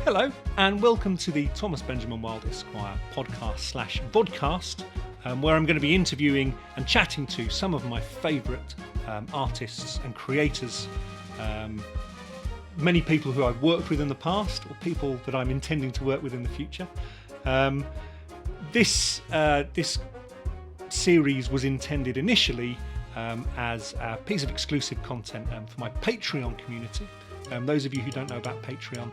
Hello, and welcome to the Thomas Benjamin Wilde Esquire podcast/vodcast, where I'm going to be interviewing and chatting to some of my favourite artists and creators, many people who I've worked with in the past, or people that I'm intending to work with in the future. This series was intended initially as a piece of exclusive content for my Patreon community. Those of you who don't know about Patreon,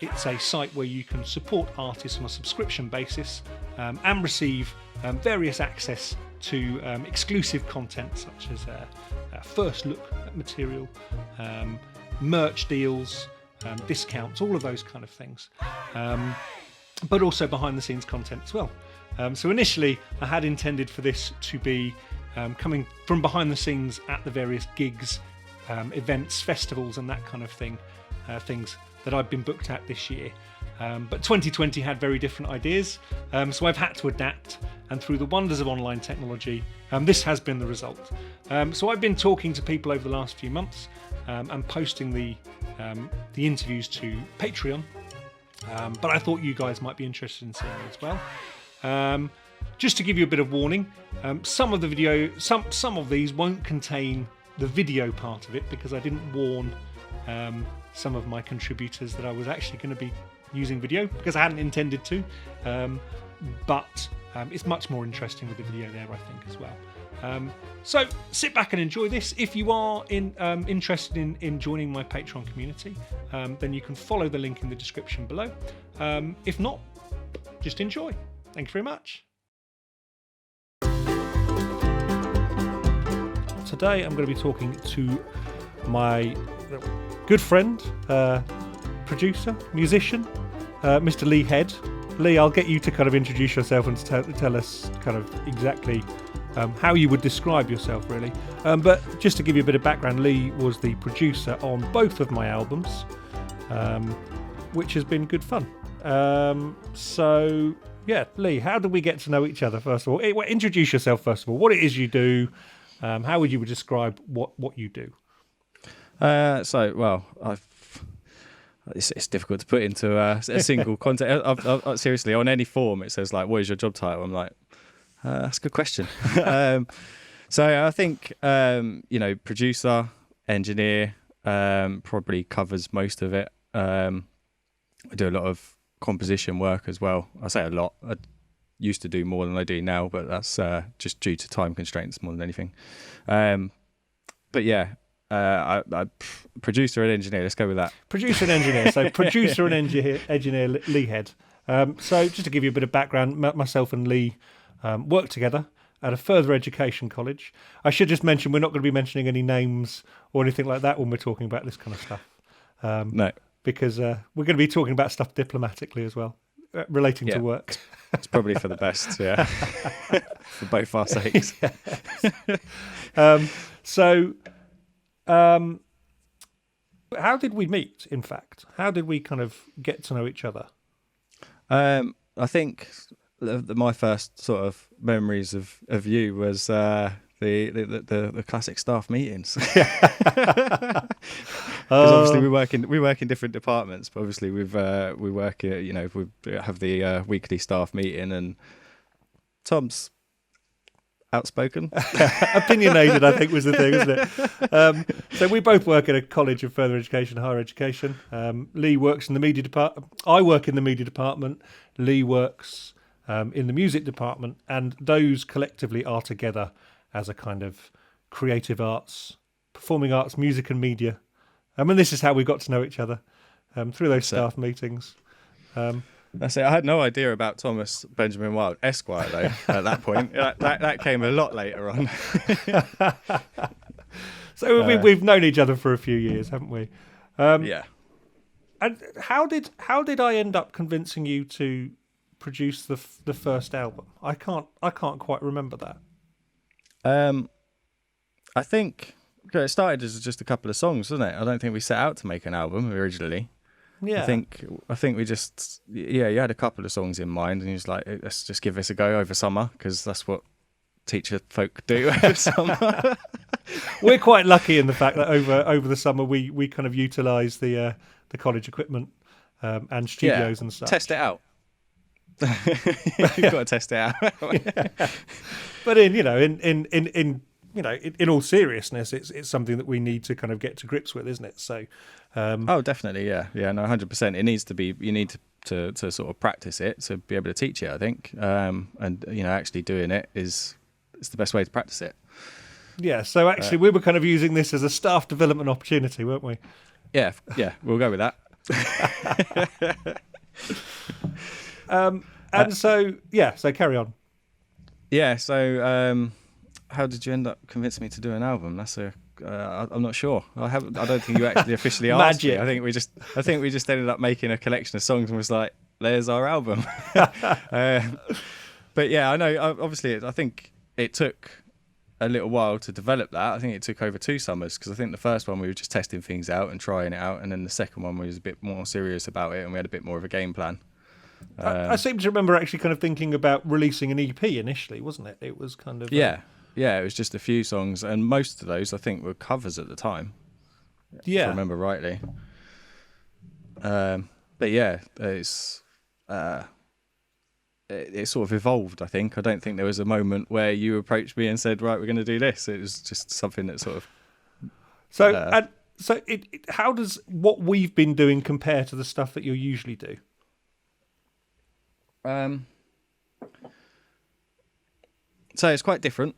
it's a site where you can support artists on a subscription basis and receive various access to exclusive content such as first look at material, merch deals, discounts, all of those kind of things, but also behind the scenes content as well. So initially I had intended for this to be coming from behind the scenes at the various gigs, events, festivals and that kind of thing, things that I've been booked at this year. But 2020 had very different ideas, so I've had to adapt, and through the wonders of online technology, this has been the result. So I've been talking to people over the last few months and posting the interviews to Patreon, but I thought you guys might be interested in seeing them as well. Just to give you a bit of warning, some of these won't contain the video part of it because I didn't warn some of my contributors that I was actually going to be using video because I hadn't intended to, but it's much more interesting with the video there, I think, as well. So sit back and enjoy this. If you are interested in joining my Patreon community, then you can follow the link in the description below. If not, just enjoy. Thank you very much. Today I'm going to be talking to my good friend, producer, musician, Mr. Lee Head. Lee, I'll get you to kind of introduce yourself and tell us kind of exactly how you would describe yourself, really. But just to give you a bit of background, Lee was the producer on both of my albums, which has been good fun. So, yeah, Lee, how did we get to know each other, first of all? Introduce yourself, first of all. What it is you do, how would you describe what you do? It's difficult to put into a single context. I've seriously, on any form, it says like, "What is your job title?" I'm like, that's a good question. So I think producer, engineer, probably covers most of it. I do a lot of composition work as well. I say a lot. I used to do more than I do now, but that's just due to time constraints more than anything. But yeah. Producer and engineer, let's go with that. Producer and engineer. So producer and engineer Lee Head. So just to give you a bit of background, myself and Lee work together at a further education college. I should just mention we're not going to be mentioning any names or anything like that when we're talking about this kind of stuff. No. Because we're going to be talking about stuff diplomatically as well, relating to work. It's probably for the best, yeah. For both our sakes. How did we meet, in fact? How did we kind of get to know each other? I think my first sort of memories of you was the classic staff meetings. Because obviously we work in different departments, but obviously we have the weekly staff meeting, and Tom's outspoken. Opinionated, I think, was the thing, isn't it? So we both work at a college of further education, higher education. Lee works in the media department. I work in the media department. Lee works in the music department, and those collectively are together as a kind of creative arts, performing arts, music and media. And this is how we got to know each other, through those staff meetings. That's it. I had no idea about Thomas Benjamin Wilde Esquire though at that point. That came a lot later on. So we've known each other for a few years, haven't we? Yeah. And how did I end up convincing you to produce the first album? I can't quite remember that. I think it started as just a couple of songs, wasn't it? I don't think we set out to make an album originally. Yeah. I think we just, you had a couple of songs in mind, and you was like, let's just give this a go over summer, because that's what teacher folk do over summer. We're quite lucky in the fact that over the summer we kind of utilise the college equipment. and studios and such. Test it out. You've got to test it out. But in all seriousness, it's something that we need to kind of get to grips with, isn't it? So, oh, definitely, yeah, no, 100%. It needs to be. You need to sort of practice it to be able to teach it. I think, and actually doing it it's the best way to practice it. Yeah. So actually, we were kind of using this as a staff development opportunity, weren't we? Yeah, we'll go with that. So carry on. Yeah. So, how did you end up convincing me to do an album? I'm not sure. I don't think you actually officially asked me. I think we just ended up making a collection of songs and was like, "There's our album." But yeah, I know. Obviously, I think it took a little while to develop that. I think it took over 2 summers, because I think the first one we were just testing things out and trying it out, and then the second one we was a bit more serious about it and we had a bit more of a game plan. I seem to remember actually kind of thinking about releasing an EP initially, wasn't it? It was kind of yeah, it was just a few songs, and most of those I think were covers at the time. Yeah, if I remember rightly. But yeah, it sort of evolved, I think. I don't think there was a moment where you approached me and said, right, we're going to do this. It was just something that sort of... how does what we've been doing compare to the stuff that you usually do? So it's quite different.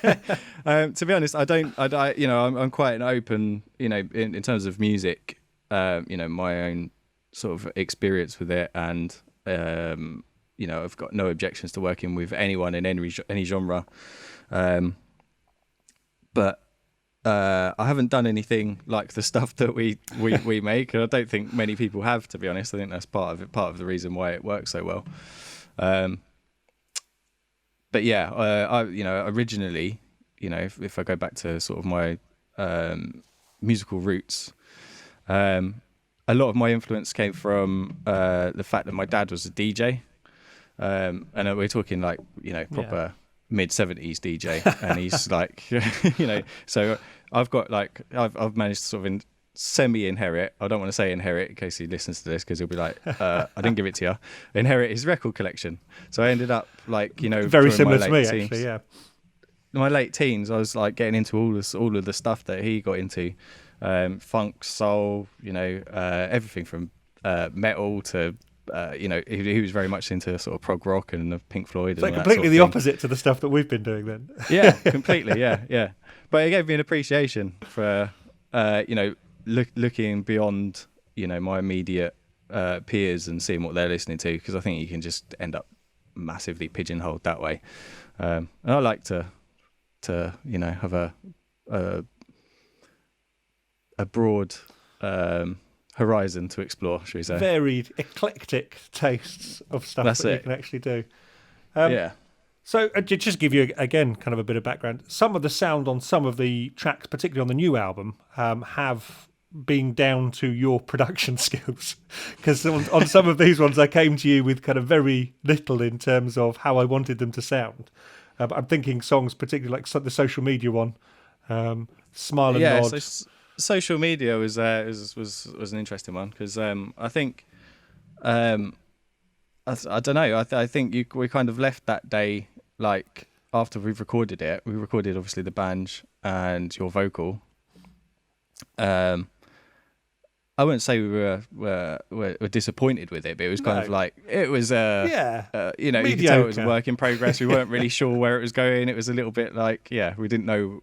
To be honest, I'm quite an open, in terms of music, my own sort of experience with it, and I've got no objections to working with anyone in any genre. But I haven't done anything like the stuff that we make, and I don't think many people have, to be honest. I think that's part of the reason why it works so well. But yeah, originally, if I go back to sort of my musical roots, a lot of my influence came from the fact that my dad was a DJ, and we're talking like proper mid-70s DJ, and he's like, so I've managed to sort of semi-inherit. I don't want to say inherit in case he listens to this, because he'll be like, I didn't give it to you. Inherit his record collection. So I ended up very similar to me, actually. Yeah, in my late teens, I was like getting into all of the stuff that he got into, funk, soul, everything from metal to he was very much into sort of prog rock and the Pink Floyd. So and completely sort of the thing. opposite to the stuff that we've been doing then. Yeah, completely. Yeah. But it gave me an appreciation for looking beyond my immediate peers and seeing what they're listening to, because I think you can just end up massively pigeonholed that way. And I like to have a broad horizon to explore, should we say? Varied, eclectic tastes of stuff you can actually do. Yeah. So just to give you, again, kind of a bit of background, some of the sound on some of the tracks, particularly on the new album, have been down to your production skills. Because on some of these ones, I came to you with kind of very little in terms of how I wanted them to sound. I'm thinking songs, particularly like the social media one, Smile and Nod. So social media was an interesting one, because I think I don't know. I think we kind of left that day, like after we've recorded it. We recorded obviously the banj and your vocal. I wouldn't say we were disappointed with it, but it was kind of like it was you could tell it was a work in progress. We weren't really sure where it was going. It was a little bit like we didn't know.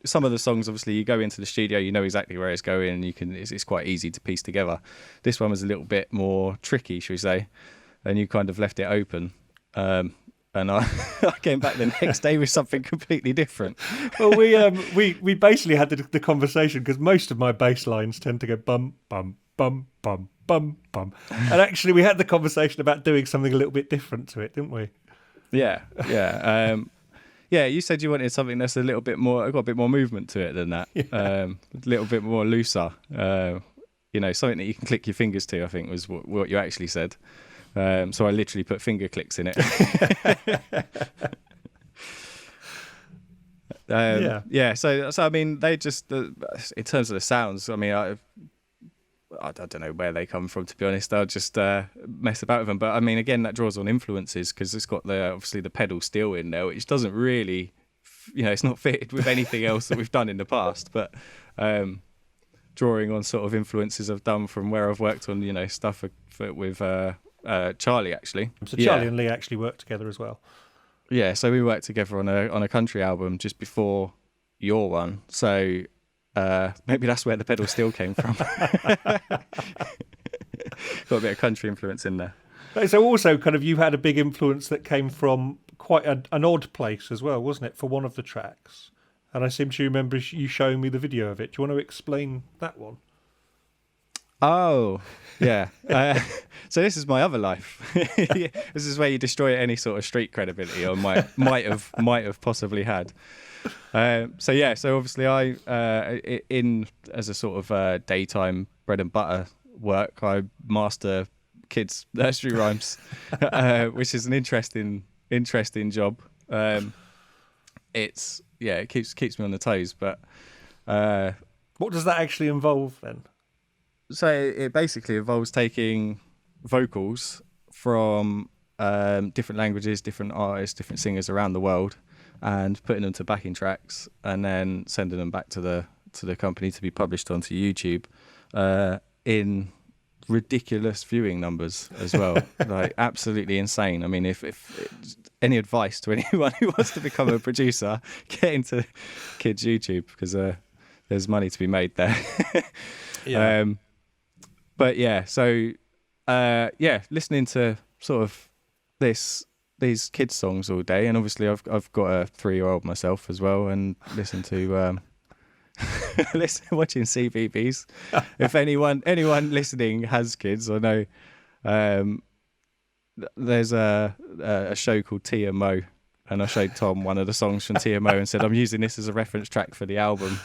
Some of the songs, obviously, you go into the studio, you know exactly where it's going, and it's quite easy to piece together. This one was a little bit more tricky, should we say? And you kind of left it open. And I came back the next day with something completely different. Well, we basically had the conversation, because most of my bass lines tend to go bum bum bum bum bum bum, and actually we had the conversation about doing something a little bit different to it, didn't we? Yeah. You said you wanted something that's got a bit more movement to it than that. A little bit more looser. Something that you can click your fingers to, I think was what you actually said. So I literally put finger clicks in it. So I mean, they just in terms of the sounds. I mean, I don't know where they come from, to be honest. I'll just mess about with them. But I mean, again, that draws on influences because it's got obviously the pedal steel in there, which doesn't really, it's not fitted with anything else that we've done in the past. But drawing on sort of influences I've done from where I've worked on, stuff with Charlie, actually. So Charlie and Lee actually worked together as well. Yeah, so we worked together on a country album just before your one. So maybe that's where the pedal steel came from. Got a bit of country influence in there. So also kind of you had a big influence that came from quite an odd place as well, wasn't it, for one of the tracks? And I seem to remember you showing me the video of it. Do you want to explain that one? Oh, yeah. So this is my other life. This is where you destroy any sort of street credibility or might have possibly had. So obviously I in as a sort of daytime bread and butter work, I master kids nursery rhymes, which is an interesting job. It keeps me on the toes, but what does that actually involve then? So it basically involves taking vocals from different languages, different artists, different singers around the world, and putting them to backing tracks, and then sending them back to the company to be published onto YouTube in ridiculous viewing numbers as well. Like absolutely insane. I mean, if any advice to anyone who wants to become a producer, get into kids YouTube because there's money to be made there. Yeah. But yeah, so listening to sort of these kids songs all day, and obviously I've got a 3-year-old myself as well, and listen to watching CBeebies. If anyone listening has kids, I know there's a show called TMO, and I showed Tom one of the songs from TMO and said I'm using this as a reference track for the album.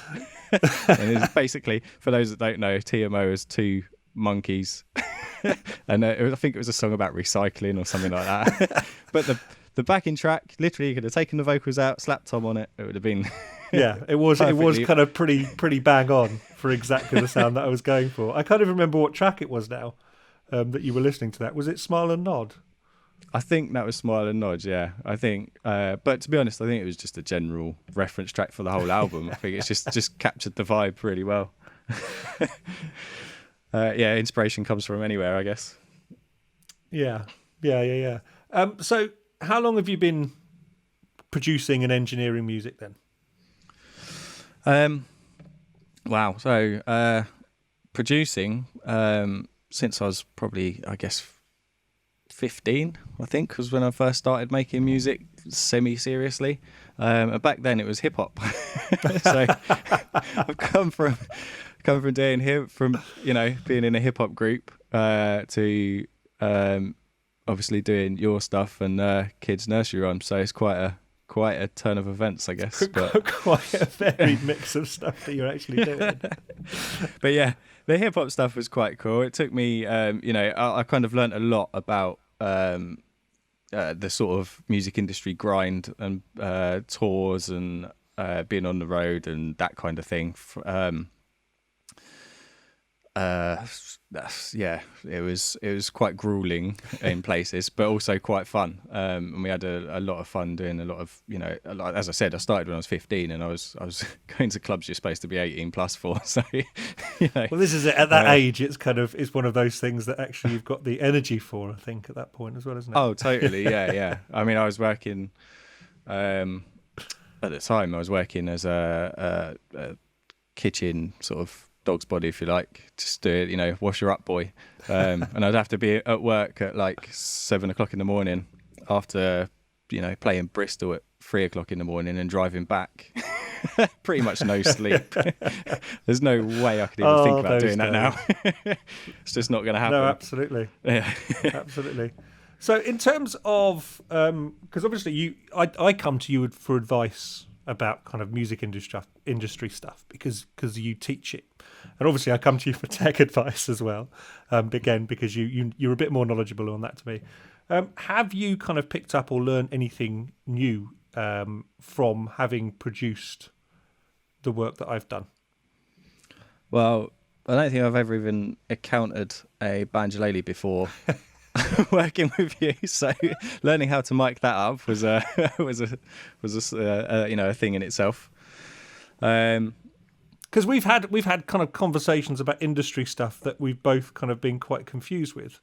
And it's basically, for those that don't know, TMO is two monkeys, and I think it was a song about recycling or something like that. But the backing track, literally, you could have taken the vocals out, slapped Tom on it. It would have been yeah. It was kind of pretty bang on for exactly the sound that I was going for. I can't even remember what track it was now that you were listening to. That was it. Smile and Nod. I think that was Smile and Nod, yeah. I think, but to be honest, I think it was just a general reference track for the whole album. I think it's just captured the vibe really well. Inspiration comes from anywhere, I guess. Yeah. So how long have you been producing and engineering music then? Wow. So producing since I was probably, I guess, 15, I think, was when I first started making music semi-seriously. And back then it was hip hop. So I've come from doing being in a hip hop group to obviously doing your stuff and kids nursery rhymes. So it's quite a turn of events, I guess. But quite a varied mix of stuff that you're actually doing. But yeah, the hip hop stuff was quite cool. It took me, I kind of learnt a lot about the sort of music industry grind and tours and being on the road and that kind of thing. It was quite grueling in places, but also quite fun. And we had a lot of fun doing a lot of, as I said, I started when I was 15, and I was going to clubs you're supposed to be 18 plus for. So, Well, this is it. At that age, it's one of those things that actually you've got the energy for, I think, at that point as well, isn't it? Oh, totally. Yeah. I mean, I was working, at the time, I was working as a kitchen sort of dog's body, if you like, just do it, wash her up boy, and I'd have to be at work at like 7 o'clock in the morning after playing Bristol at 3 o'clock in the morning and driving back. Pretty much no sleep. There's no way I could even think about doing that now. It's just not going to happen. No, absolutely. Yeah. Absolutely. So in terms of because obviously I come to you for advice about kind of music industry stuff because you teach it, and obviously I come to you for tech advice as well, again because you're a bit more knowledgeable on that to me. Have you kind of picked up or learned anything new from having produced the work that I've done? Well, I don't think I've ever even encountered a banjolele before working with you. So learning how to mic that up was a a thing in itself. Because we've had kind of conversations about industry stuff that we've both kind of been quite confused with.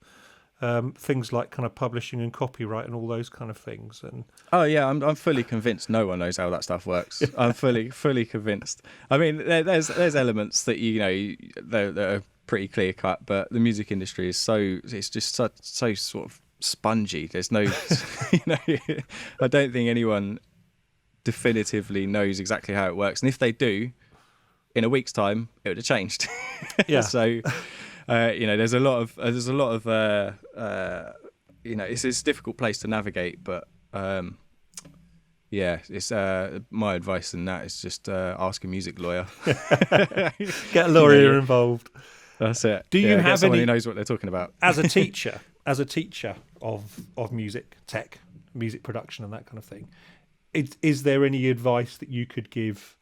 Things like kind of publishing and copyright and all those kind of things. And oh yeah, I'm fully convinced no one knows how that stuff works. I'm fully convinced. I mean, there's elements that that are pretty clear cut, but the music industry is it's just so sort of spongy. There's no, I don't think anyone definitively knows exactly how it works, and if they do, in a week's time, it would have changed. Yeah. So. There's a lot of it's a difficult place to navigate, but it's my advice in that is just ask a music lawyer. Get a lawyer involved. That's it. Do you have someone any, who knows what they're talking about? as a teacher of music tech, music production, and that kind of thing? Is there any advice that you could give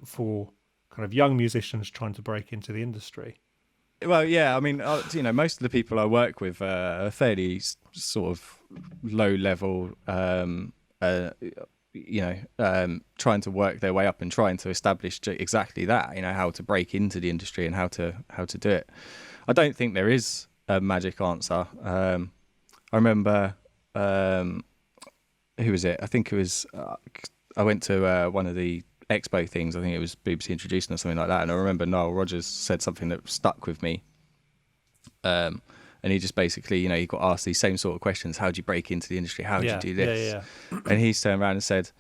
for kind of young musicians trying to break into the industry? Well, yeah, I mean, most of the people I work with are fairly sort of low level, trying to work their way up and trying to establish exactly that, how to break into the industry and how to do it. I don't think there is a magic answer. I remember, who was it? I think it was, I went to one of the Expo things. I think it was BBC Introducing or something like that, and I remember Nile Rodgers said something that stuck with me, and he just basically, he got asked these same sort of questions: how do you break into the industry, how do you do this? And he turned around and said,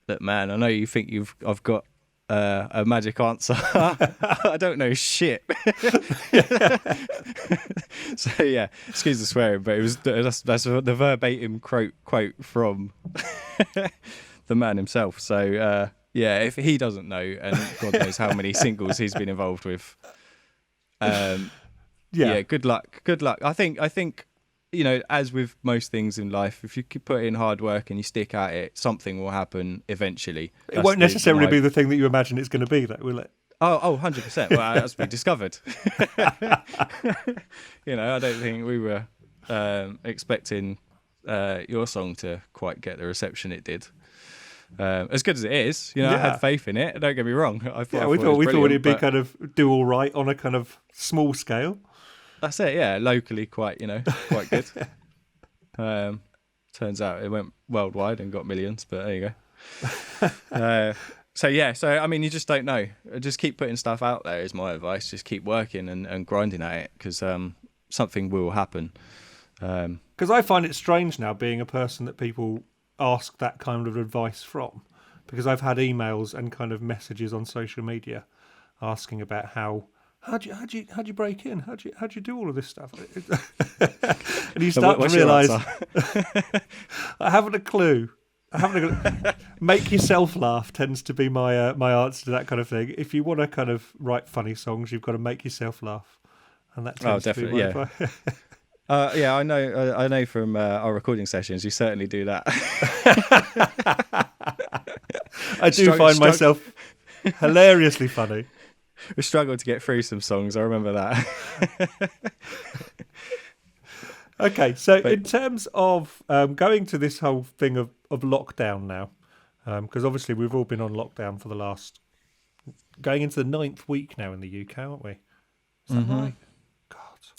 look man, I know you think I've got a magic answer. I don't know shit. So yeah, excuse the swearing, but that's the verbatim quote from the man himself. So yeah, if he doesn't know, and God knows how many singles he's been involved with, good luck. I think as with most things in life, if you could put in hard work and you stick at it, something will happen eventually. It won't necessarily be the thing that you imagine it's going to be, though, will it? Oh, 100%. Well, as we discovered. I don't think we were expecting your song to quite get the reception it did. As good as it is, I had faith in it. Don't get me wrong. We thought it'd be kind of do all right on a kind of small scale. That's it. Yeah, locally quite good. Turns out it went worldwide and got millions, but there you go. So I mean, you just don't know. Just keep putting stuff out there is my advice. Just keep working and grinding at it, because something will happen. Because I find it strange now being a person that people ask that kind of advice from, because I've had emails and kind of messages on social media asking about how do you break in? How do you do all of this stuff? And you start to realise I haven't a clue. Make yourself laugh tends to be my answer to that kind of thing. If you want to kind of write funny songs, you've got to make yourself laugh, and that tends to be my advice. I know from our recording sessions, you certainly do that. I do find myself hilariously funny. We struggled to get through some songs, I remember that. Okay, so in terms of going to this whole thing of lockdown now, because obviously we've all been on lockdown for the last, going into the 9th week now in the UK, aren't we? Is that right?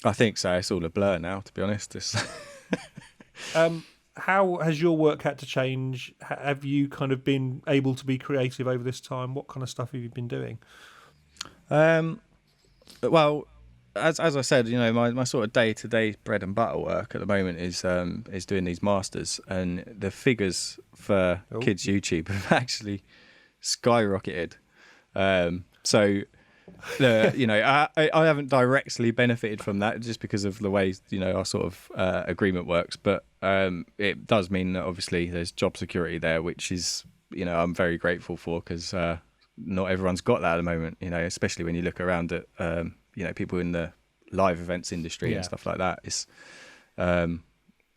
I think so. It's all a blur now, to be honest. How has your work had to change? Have you kind of been able to be creative over this time? What kind of stuff have you been doing? Well, as I said, my sort of day-to-day bread and butter work at the moment is doing these masters, and the figures for kids YouTube have actually skyrocketed. So. I haven't directly benefited from that just because of the way our sort of agreement works, but it does mean that obviously there's job security there, which is I'm very grateful for, because not everyone's got that at the moment, especially when you look around at people in the live events industry and stuff like that.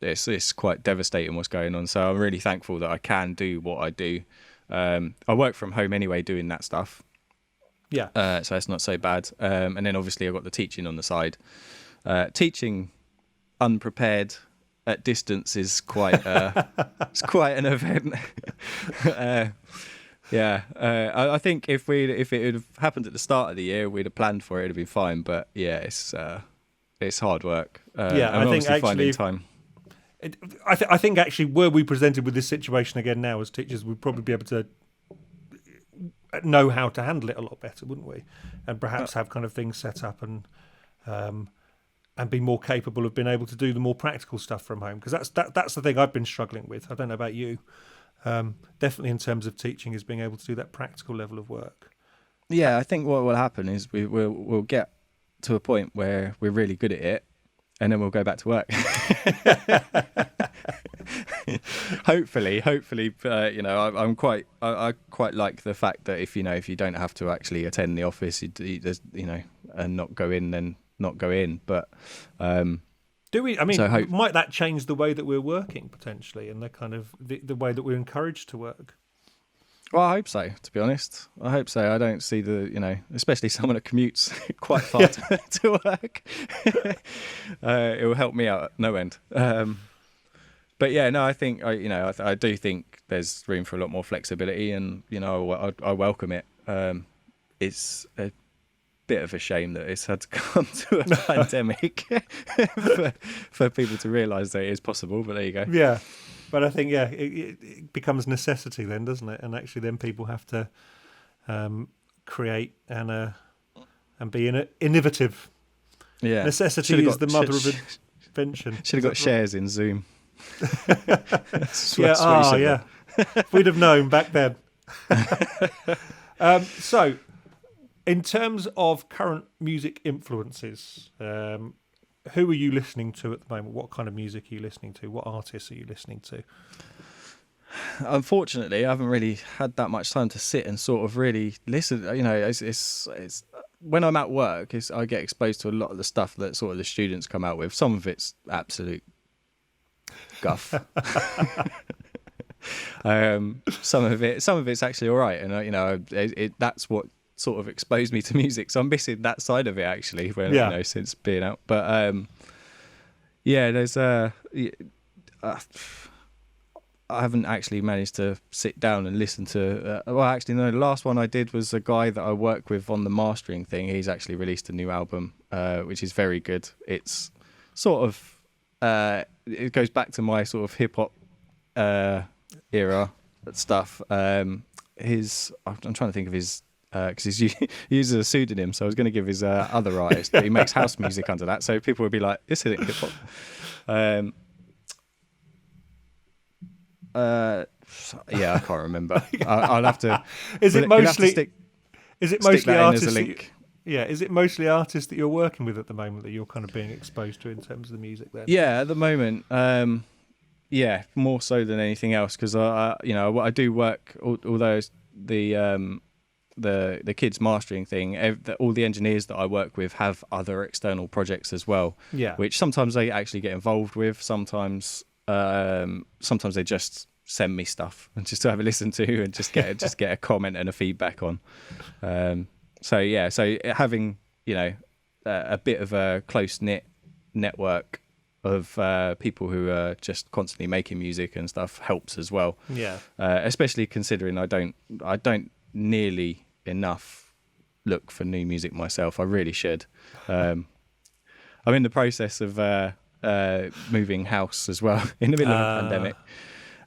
It's quite devastating what's going on, so I'm really thankful that I can do what I do. I work from home anyway doing that stuff. Yeah. So it's not so bad. And then obviously I've got the teaching on the side. Teaching unprepared at distance is quite it's quite an event. I think if it had happened at the start of the year, we'd have planned for it. It'd be fine. But yeah, it's hard work. Yeah, I'm I think obviously finding actually, time. I think actually, were we presented with this situation again now as teachers, we'd probably be able to know how to handle it a lot better, wouldn't we? And perhaps have kind of things set up and be more capable of being able to do the more practical stuff from home. Because that's the thing I've been struggling with. I don't know about you. Definitely in terms of teaching is being able to do that practical level of work. Yeah, I think what will happen is we'll get to a point where we're really good at it, and then we'll go back to work. hopefully, I quite like the fact that if you don't have to actually attend the office, and not go in, then not go in. But do we? I mean, so might that change the way that we're working potentially, and the kind of the way that we're encouraged to work? Well, I hope so, to be honest. I hope so. I don't see especially someone that commutes quite far to work. It will help me out at no end. But yeah, no, I think, I do think there's room for a lot more flexibility, and, I welcome it. It's a bit of a shame that it's had to come to a pandemic for people to realise that it is possible, but there you go. Yeah. But I think, it becomes necessity then, doesn't it? And actually then people have to create and be innovative. Yeah. Necessity is the mother of invention. Should have got shares in Zoom. Yeah. If we'd have known back then. So, in terms of current music influences, who are you listening to at the moment? What kind of music are you listening to? What artists are you listening to? Unfortunately, I haven't really had that much time to sit and sort of really listen. It's when I'm at work, I get exposed to a lot of the stuff that sort of the students come out with. Some of it's absolute guff. Some of it's actually all right, and that's what sort of exposed me to music, so I'm missing that side of it actually since being out. But there's I haven't actually managed to sit down and listen to the last one I did was a guy that I work with on the mastering thing. He's actually released a new album which is very good. It's sort of it goes back to my sort of hip hop era stuff. I'm trying to think of his because he uses a pseudonym, so I was going to give his other artist, but he makes house music under that, so people would be like, this isn't hip hop. I can't remember. I'll have to. Is it mostly artists? Is it mostly artists that you're working with at the moment that you're kind of being exposed to in terms of the music then? Yeah, at the moment, more so than anything else, because I do work, although the kids mastering thing, all the engineers that I work with have other external projects as well, which sometimes they actually get involved with, sometimes they just send me stuff and just to have a listen to and just get a comment and a feedback on. So having a bit of a close-knit network of people who are just constantly making music and stuff helps as well, especially considering I don't nearly enough look for new music myself. I really should. I'm in the process of moving house as well in the middle of a pandemic,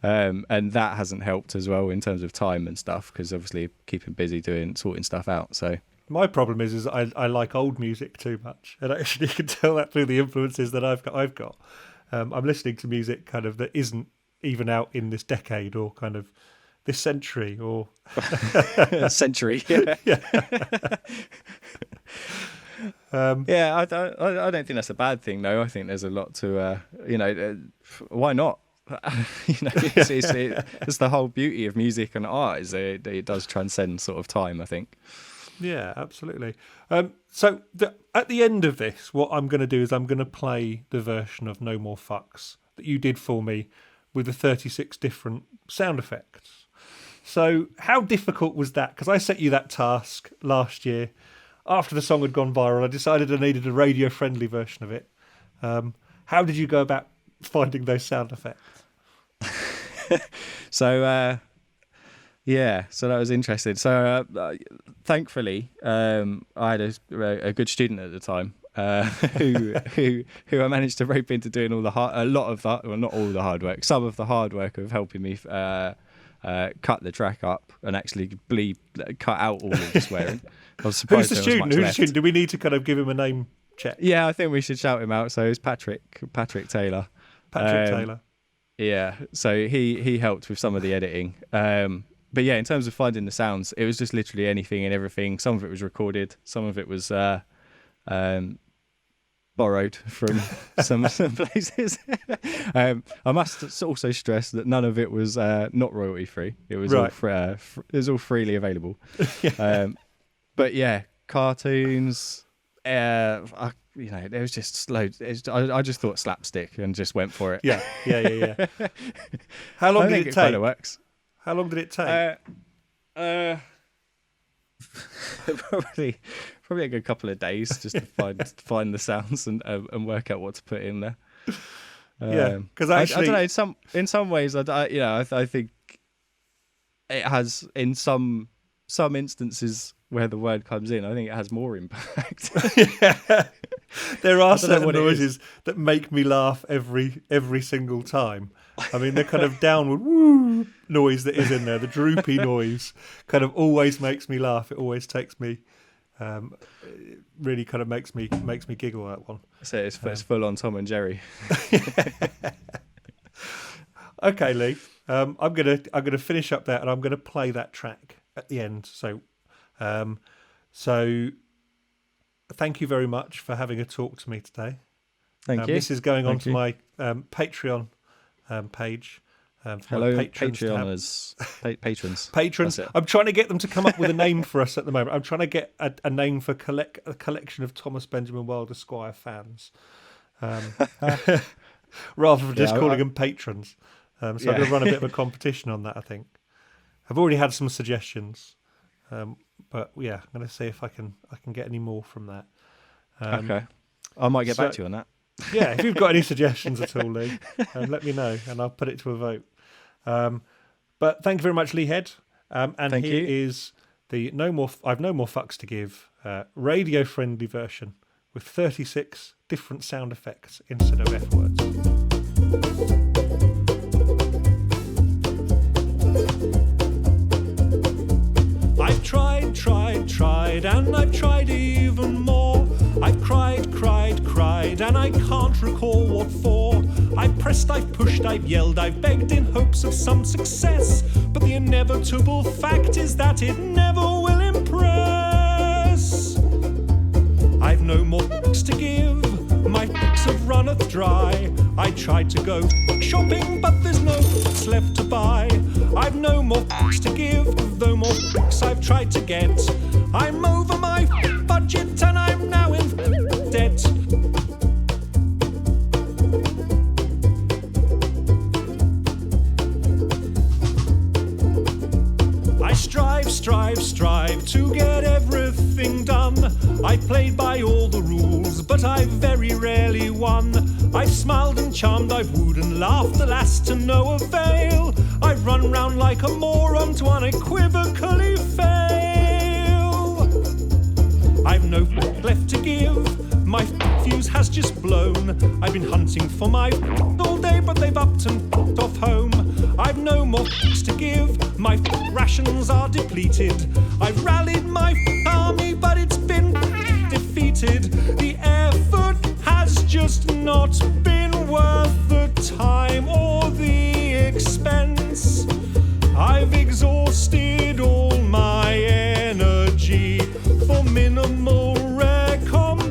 and that hasn't helped as well in terms of time and stuff, because obviously keeping busy sorting stuff out. So my problem is I like old music too much, and actually you can tell that through the influences that I've got. I'm listening to music kind of that isn't even out in this decade or kind of this century or century. I don't think that's a bad thing though. I think there's a lot to why not? It's the whole beauty of music and art is that it does transcend sort of time, I think. Yeah, absolutely. So at the end of this, what I'm going to do is I'm going to play the version of No More Fucks that you did for me with the 36 different sound effects. So how difficult was that? Because I set you that task last year. After the song had gone viral, I decided I needed a radio-friendly version of it. How did you go about finding those sound effects? So that was interesting. So thankfully, I had a good student at the time who I managed to rope into doing not all the hard work, some of the hard work of helping me cut the track up and actually cut out all of the swearing. I was surprised. Who's the student? Do we need to kind of give him a name check? Yeah, I think we should shout him out. So it's Patrick Taylor. Taylor. Yeah, so he helped with some of the editing. But yeah, in terms of finding the sounds, it was just literally anything and everything. Some of it was recorded, some of it was borrowed from some places. I must also stress that none of it was not royalty free. It was all it was all freely available. But yeah, cartoons. There was just loads. I just thought slapstick and just went for it. Yeah. How long did it take? Kind of works. How long did it take? Probably a good couple of days just to find the sounds and work out what to put in there. Because I don't know. In some ways, I think it has in some instances where the word comes in. I think it has more impact. There are certain noises that make me laugh every single time. I mean, the kind of downward woo noise that is in there, the droopy noise, kind of always makes me laugh. It always takes me, it really kind of makes me giggle, that one. So it's full on Tom and Jerry. Okay, Lee. I'm gonna finish up there, and I'm gonna play that track at the end. So thank you very much for having a talk to me today. Thank you. This is going on to my Patreon page. Hello, Patreoners. Patrons. I'm trying to get them to come up with a name for us at the moment. I'm trying to get a name for a collection of Thomas Benjamin Wilde Esquire fans, rather than just calling them patrons. So I'm going to run a bit of a competition on that, I think. I've already had some suggestions, but yeah, I'm going to see if I can get any more from that. Okay, I might get back to you on that. Yeah, if you've got any suggestions at all, Lee, let me know and I'll put it to a vote. But thank you very much, Lee Head. And thank here you. is the I've no more fucks to give radio-friendly version with 36 different sound effects instead of F words. I've tried, and I've tried even more. I've cried, and I can't recall what for. I've pressed, I've pushed, I've yelled, I've begged in hopes of some success. But the inevitable fact is that it never will impress. I've no more fucks to give, my fucks have runneth dry. I tried to go shopping, but there's no fucks left to buy. I've no more fucks to give, though more fucks I've tried to get. I'm over my budget and I'm now in debt. I strive to get everything done. I played by all the rules, but I very rarely won. I've smiled and charmed, I've wooed and laughed, alas to no avail. I've run round like a moron to unequivocally fail. I've no left to give, my fuse has just blown. I've been hunting for my all day, but they've upped and off home. I've no more to give, my rations are depleted. I've rallied my army, but it's been defeated. The effort has just not been worth the time or the expense. I've exhausted all my energy for minimal recompense.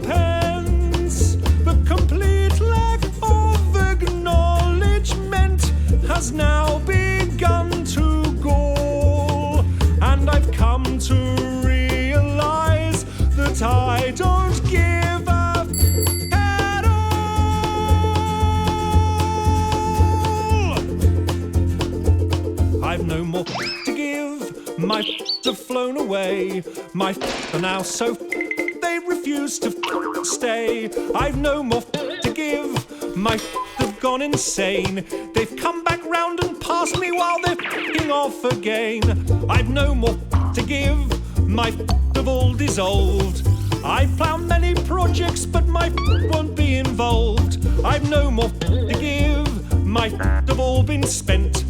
The complete lack of acknowledgement has now begun to gall, and I've come to realize that I don't give a at all. have flown away. My are now so they refuse to stay. I've no more to give. My have gone insane. They've come back round and passed me while they're off again. I've no more to give. My have all dissolved. I've ploughed many projects, but my won't be involved. I've no more to give. My have all been spent.